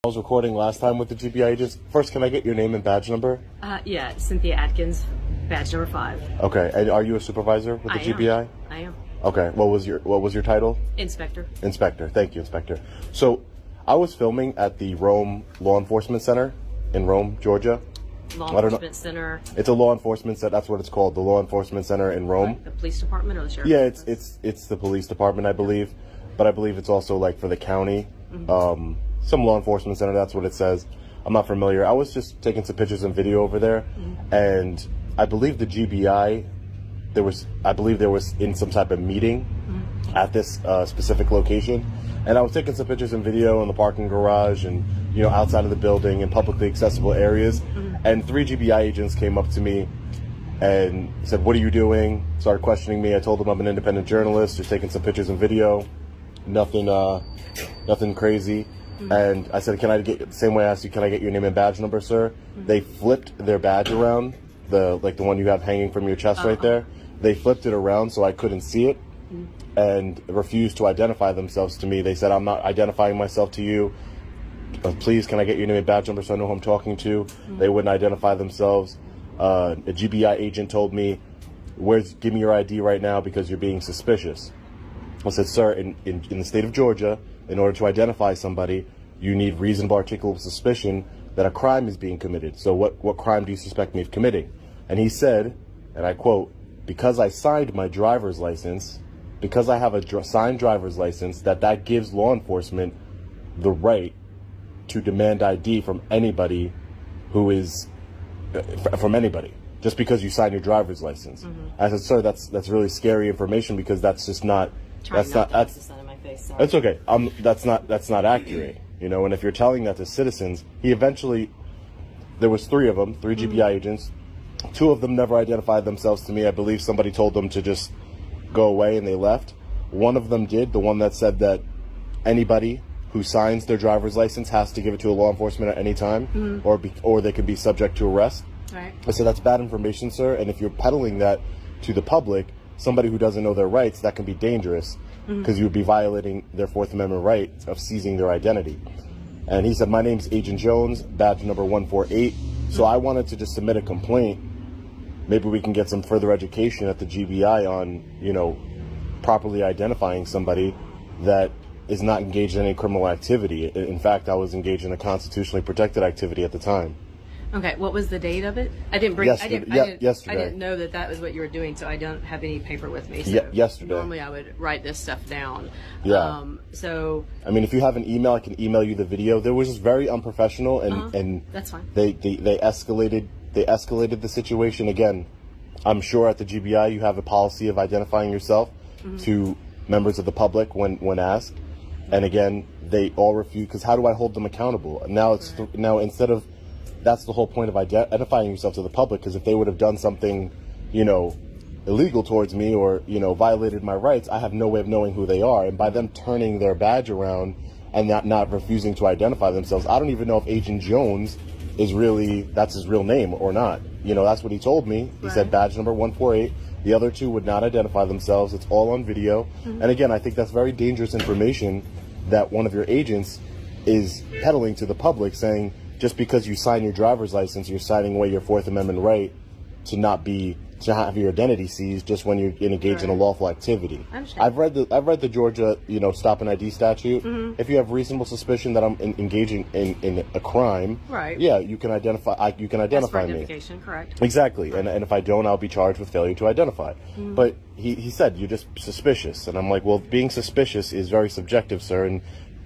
I was recording last time with the GBI agents. First, can I get your name and badge number? Yeah, Cynthia Atkins, badge number 5. Okay, and are you a supervisor with the GBI? I am. Okay, what was your title? Inspector. Inspector. Thank you, Inspector. So, I was filming at the Rome Law Enforcement Center in Rome, Georgia. Law Enforcement Center. It's a law enforcement center. That's what it's called, the Law Enforcement Center in Rome. Like the police department or the sheriff's Yeah, office? it's the police department, I believe, but I believe it's also like for the county. Some law enforcement center. That's what it says. I'm not familiar. I was just taking some pictures and video over there, and I believe the GBI. I believe there was in some type of meeting at this specific location, and I was taking some pictures and video in the parking garage and outside of the building in publicly accessible areas, and 3 GBI agents came up to me and said, "What are you doing?" Started questioning me. I told them I'm an independent journalist, just taking some pictures and video, nothing crazy. And I said, "Can I get the same way I asked you? Can I get your name and badge number, sir?" They flipped their badge around, the one you have hanging from your chest right there. They flipped it around so I couldn't see it, and refused to identify themselves to me. They said, "I'm not identifying myself to you. Please, can I get your name and badge number so I know who I'm talking to?" They wouldn't identify themselves. A GBI agent told me, "Give me your ID right now because you're being suspicious." I said, "Sir, in the state of Georgia, in order to identify somebody, you need reasonable articulable suspicion that a crime is being committed. So what crime do you suspect me of committing?" And he said, and I quote, "Because I signed my driver's license, because I have a signed driver's license, that gives law enforcement the right to demand ID from anybody who is, from anybody, just because you signed your driver's license." I said, "Sir, that's really scary information because that's just not, that's okay. That's not accurate, And if you're telling that to citizens, there was 3 of them, 3 GBI agents. 2 of them never identified themselves to me. I believe somebody told them to just go away and they left. One of them did, the one that said that anybody who signs their driver's license has to give it to a law enforcement at any time, or they could be subject to arrest. Right. I said, "That's bad information, sir. And if you're peddling that to the public, somebody who doesn't know their rights, that can be dangerous because you would be violating their 4th Amendment right of seizing their identity." And he said, "My name's Agent Jones, badge number 148. So I wanted to just submit a complaint. Maybe we can get some further education at the GBI on, properly identifying somebody that is not engaged in any criminal activity. In fact, I was engaged in a constitutionally protected activity at the time." Okay, what was the date of it? I didn't bring. Yesterday. I didn't know that was what you were doing, so I don't have any paper with me. So yesterday. Normally, I would write this stuff down. Yeah. So. I mean, if you have an email, I can email you the video. There was just very unprofessional, and that's fine. They escalated the situation. Again, I'm sure at the GBI you have a policy of identifying yourself to members of the public when asked. And again, they all refuse, because how do I hold them accountable? Now instead of, that's the whole point of identifying yourself to the public, because if they would have done something, illegal towards me or, violated my rights, I have no way of knowing who they are. And by them turning their badge around and not refusing to identify themselves, I don't even know if Agent Jones that's his real name or not. That's what he told me. He said badge number 148. The other 2 would not identify themselves. It's all on video. And again, I think that's very dangerous information that one of your agents is peddling to the public, saying just because you sign your driver's license, you're signing away your 4th Amendment right to have your identity seized just when you're engaged in a lawful activity. I've read the Georgia, stop and ID statute. If you have reasonable suspicion that I'm engaging in a crime, yeah, you can identify. You can identify me. Correct. Exactly. And if I don't, I'll be charged with failure to identify. But he said you're just suspicious, and I'm like, well, being suspicious is very subjective, sir.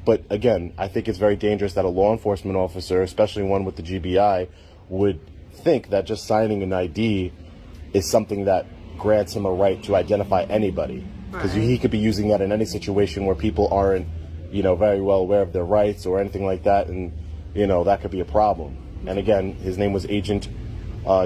But again, I think it's very dangerous that a law enforcement officer, especially one with the GBI, would think that just signing an ID is something that grants him a right to identify anybody, because he could be using that in any situation where people aren't, very well aware of their rights or anything like that, and that could be a problem. And again, his name was Agent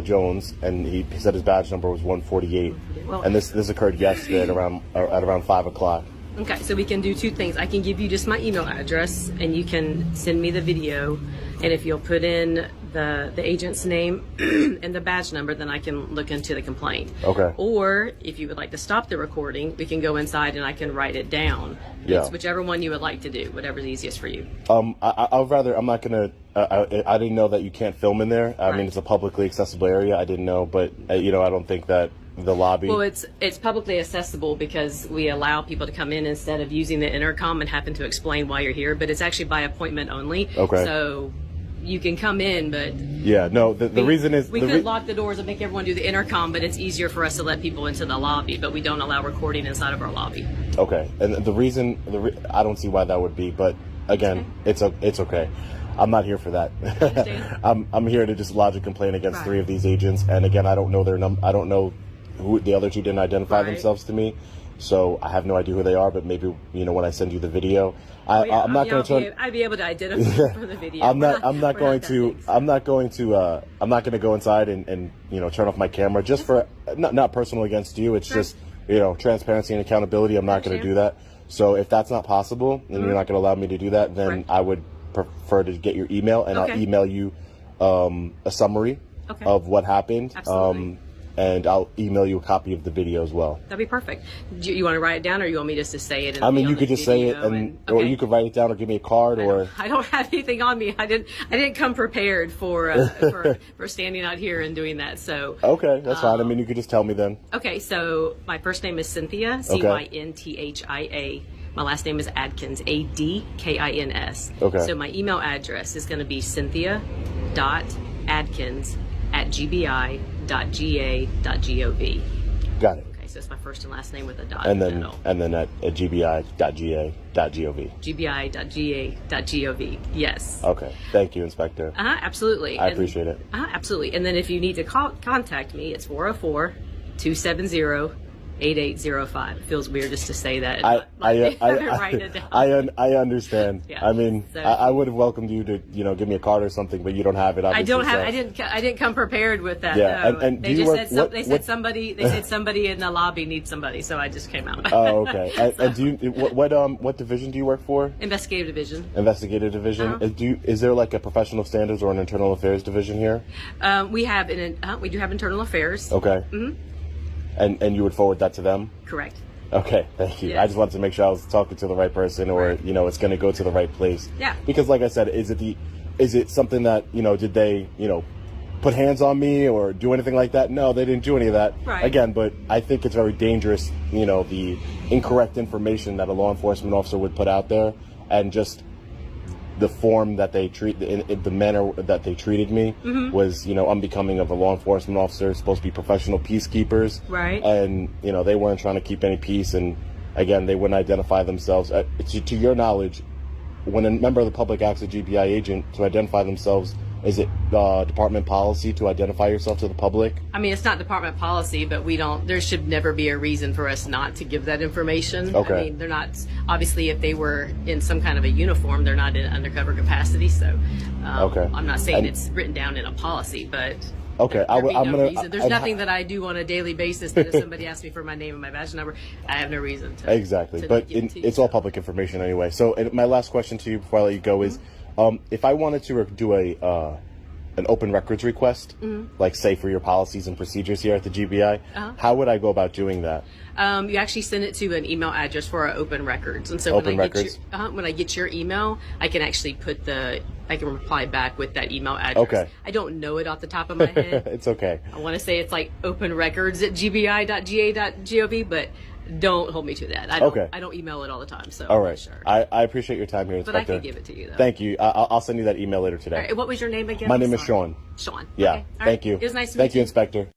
Jones, and he said his badge number was 148. And this occurred yesterday at around 5 o'clock. Okay, so we can do 2 things. I can give you just my email address, and you can send me the video. And if you'll put in the agent's name and the badge number, then I can look into the complaint. Okay. Or if you would like to stop the recording, we can go inside and I can write it down. Yeah. It's whichever one you would like to do, whatever's easiest for you. I'd rather, I'm not gonna, I didn't know that you can't film in there. I mean, it's a publicly accessible area. I didn't know, but I don't think that the lobby. Well, it's publicly accessible because we allow people to come in instead of using the intercom and having to explain why you're here, but it's actually by appointment only. Okay. So you can come in, but yeah, no, the reason is we could lock the doors and make everyone do the intercom, but it's easier for us to let people into the lobby, but we don't allow recording inside of our lobby. Okay, and the reason, I don't see why that would be, but again, it's okay. I'm not here for that. I'm here to just lodge a complaint against 3 of these agents, and again, I don't know their I don't know who the other 2 didn't identify themselves to me, so I have no idea who they are. But maybe when I send you the video, I'm not going to. I'd be able to identify from the video. I'm not going to go inside and turn off my camera just for not personal against you. It's just transparency and accountability. I'm not going to do that. So if that's not possible, and you're not going to allow me to do that, then I would prefer to get your email, and I'll email you a summary of what happened. Absolutely. And I'll email you a copy of the video as well. That'd be perfect. Do you want to write it down, or you want me just to say it? I mean, you could just say it, or you could write it down, or give me a card, or. I don't have anything on me. I didn't come prepared for standing out here and doing that. So. Okay, that's fine. I mean, you could just tell me then. Okay, so my first name is Cynthia, Cynthia. My last name is Adkins, Adkins. Okay. So my email address is going to be cynthia.adkins@gbi.ga.gov. Got it. Okay, so it's my first and last name with a dot. And then at gbi.ga.gov. gbi.ga.gov. Yes. Okay. Thank you, Inspector. Absolutely. I appreciate it. Absolutely. And then if you need to contact me, it's 404-270-8805. It feels weird just to say that. I write it down. I understand. Yeah. I mean, so, I would have welcomed you to give me a card or something, but you don't have it. Obviously, I didn't come prepared with that. Yeah. No. And they just said somebody in the lobby needs somebody, so I just came out. Oh, okay. And do you what division do you work for? Investigative division. Investigative division. Is there like a professional standards or an internal affairs division here? We do have internal affairs. Okay. Mm-hmm. And you would forward that to them? Correct. Okay, thank you. Yeah. I just wanted to make sure I was talking to the right person, or it's going to go to the right place. Yeah. Because, like I said, is it something that did they put hands on me or do anything like that? No, they didn't do any of that. Right. Again, but I think it's very dangerous. The incorrect information that a law enforcement officer would put out there, and just the form that they the manner that they treated me was, unbecoming of a law enforcement officer. It's supposed to be professional peacekeepers. Right. And, they weren't trying to keep any peace. And again, they wouldn't identify themselves. To your knowledge, when a member of the public asks a GBI agent to identify themselves, is it department policy to identify yourself to the public? I mean, it's not department policy, but there should never be a reason for us not to give that information. Okay. I mean, they're not, obviously if they were in some kind of a uniform, they're not in undercover capacity. So I'm not saying it's written down in a policy, but there's nothing that I do on a daily basis that if somebody asks me for my name and my badge number, I have no reason to. Exactly. But it's all public information anyway. So my last question to you before I let you go is, if I wanted to do an open records request, like say for your policies and procedures here at the GBI, how would I go about doing that? You actually send it to an email address for our open records, and so when I get your email, I can actually I can reply back with that email address. Okay. I don't know it off the top of my head. It's okay. I want to say it's like openrecords@gbi.ga.gov, but don't hold me to that. I don't email it all the time, so all right. I'm not sure. I appreciate your time here, Inspector. But I can give it to you, though. Thank you. I'll send you that email later today. All right. What was your name again? My name is Sean. Sean. Yeah. Okay. Thank you. It was nice to meet you. Thank you, Inspector.